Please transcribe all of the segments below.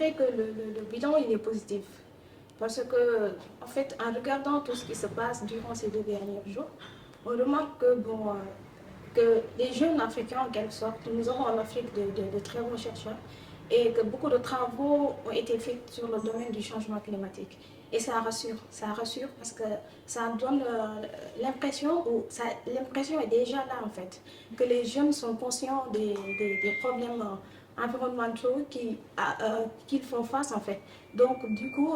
dirais que le bilan il est positif. Parce que, en fait, en regardant tout ce qui se passe durant ces 2 derniers jours, on remarque que, que les jeunes Africains, en quelque sorte, nous avons en Afrique de très bons chercheurs et que beaucoup de travaux ont été faits sur le domaine du changement climatique. Et ça rassure parce que ça donne l'impression, ou l'impression est déjà là en fait, que les jeunes sont conscients des problèmes environnementaux qu'ils font face en fait. Donc du coup,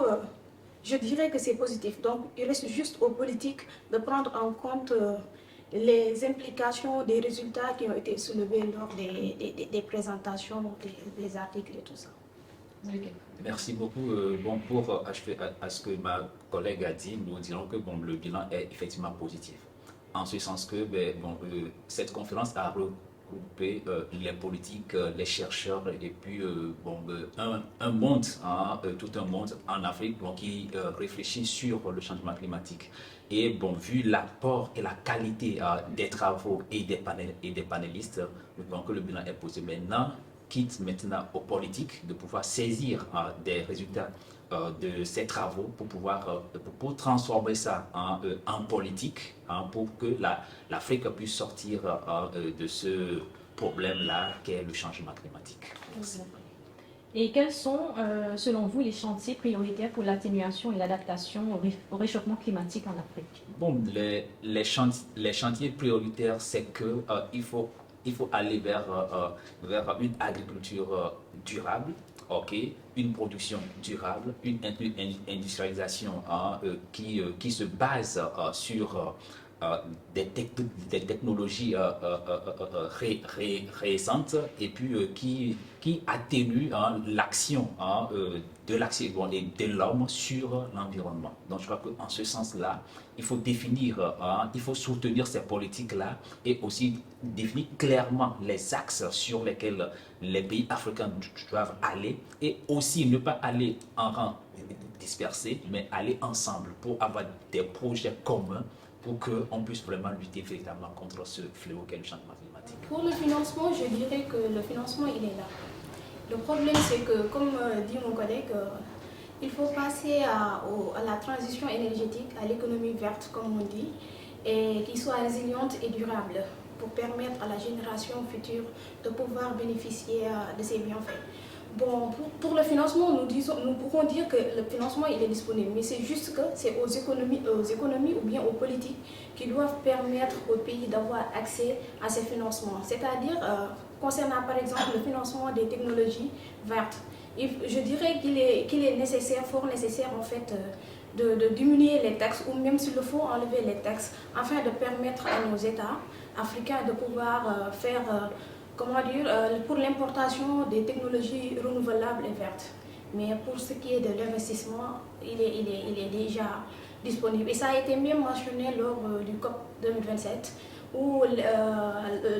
je dirais que c'est positif. Donc il reste juste aux politiques de prendre en compte les implications des résultats qui ont été soulevés lors des présentations, des articles et tout ça. Merci beaucoup. Bon, pour achever à ce que ma collègue a dit, nous dirons que bon, le bilan est effectivement positif. En ce sens que cette conférence a regroupé les politiques, les chercheurs et puis un monde, tout un monde en Afrique qui réfléchit sur le changement climatique. Et bon, vu l'apport et la qualité des travaux et des panélistes, nous voyons que le bilan est positif. Maintenant, quitte maintenant aux politiques de pouvoir saisir des résultats de ces travaux pour pouvoir pour transformer ça en politique, pour que l'Afrique puisse sortir de ce problème-là qu'est le changement climatique. Merci. Et quels sont, selon vous, les chantiers prioritaires pour l'atténuation et l'adaptation au réchauffement climatique en Afrique? Bon, les chantiers prioritaires, c'est que il faut aller vers une agriculture durable, une production durable, une industrialisation qui se base sur des technologies récentes et puis qui atténuent l'action de l'homme sur l'environnement. Donc je crois qu'en ce sens-là, il faut il faut soutenir ces politiques-là et aussi définir clairement les axes sur lesquels les pays africains doivent aller et aussi ne pas aller en rang dispersé, mais aller ensemble pour avoir des projets communs pour qu'on puisse vraiment lutter véritablement contre ce fléau qu'est le changement climatique. Pour le financement, je dirais que le financement, il est là. Le problème, c'est que, comme dit mon collègue, il faut passer à la transition énergétique, à l'économie verte, comme on dit, et qui soit résiliente et durable pour permettre à la génération future de pouvoir bénéficier de ces bienfaits. Bon, pour le financement, nous pourrons dire que le financement il est disponible, mais c'est juste que c'est aux économies ou bien aux politiques qui doivent permettre au pays d'avoir accès à ces financements. C'est-à-dire, concernant par exemple le financement des technologies vertes, je dirais qu'il est nécessaire, fort nécessaire en fait, de diminuer les taxes ou même s'il le faut enlever les taxes afin de permettre à nos États africains de pouvoir faire pour l'importation des technologies renouvelables et vertes. Mais pour ce qui est de l'investissement, il est déjà disponible. Et ça a été même mentionné lors du COP 2027, où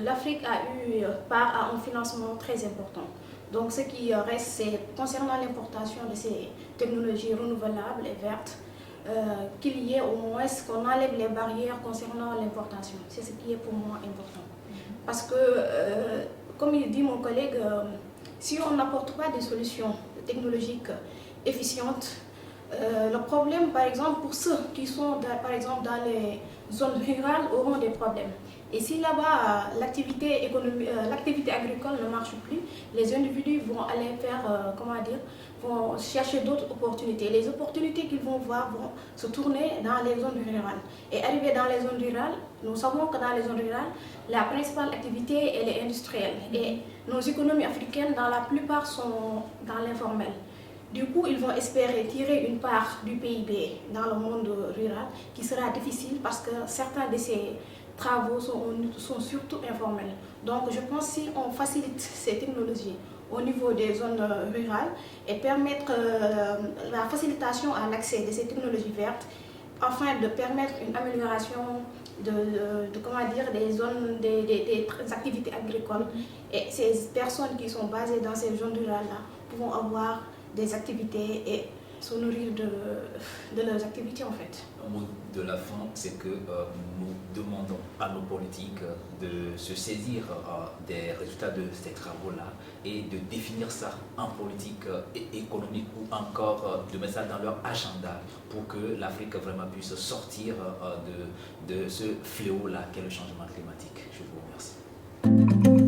l'Afrique a eu part à un financement très important. Donc ce qui reste, c'est concernant l'importation de ces technologies renouvelables et vertes, qu'il y ait au moins qu'on enlève les barrières concernant l'importation. C'est ce qui est pour moi important. Parce que, comme il dit mon collègue, si on n'apporte pas des solutions technologiques efficientes, le problème, par exemple, pour ceux qui sont par exemple dans les zones rurales auront des problèmes. Et si là-bas, l'activité agricole ne marche plus, les individus vont aller faire, vont chercher d'autres opportunités. Les opportunités qu'ils vont voir vont se tourner dans les zones rurales. Et arriver dans les zones rurales, nous savons que dans les zones rurales, la principale activité, elle est industrielle. Et nos économies africaines, dans la plupart, sont dans l'informel. Du coup, ils vont espérer tirer une part du PIB dans le monde rural qui sera difficile parce que certains de ces travaux sont surtout informels. Donc, je pense que si on facilite ces technologies au niveau des zones rurales et permettre la facilitation à l'accès de ces technologies vertes afin de permettre une amélioration des zones, des activités agricoles. Et ces personnes qui sont basées dans ces zones rurales-là pourront avoir des activités et se nourrir de leurs activités en fait. Un mot de la fin, c'est que nous demandons à nos politiques de se saisir des résultats de ces travaux-là et de définir ça en politique économique ou encore de mettre ça dans leur agenda pour que l'Afrique vraiment puisse sortir de ce fléau-là qu'est le changement climatique. Je vous remercie.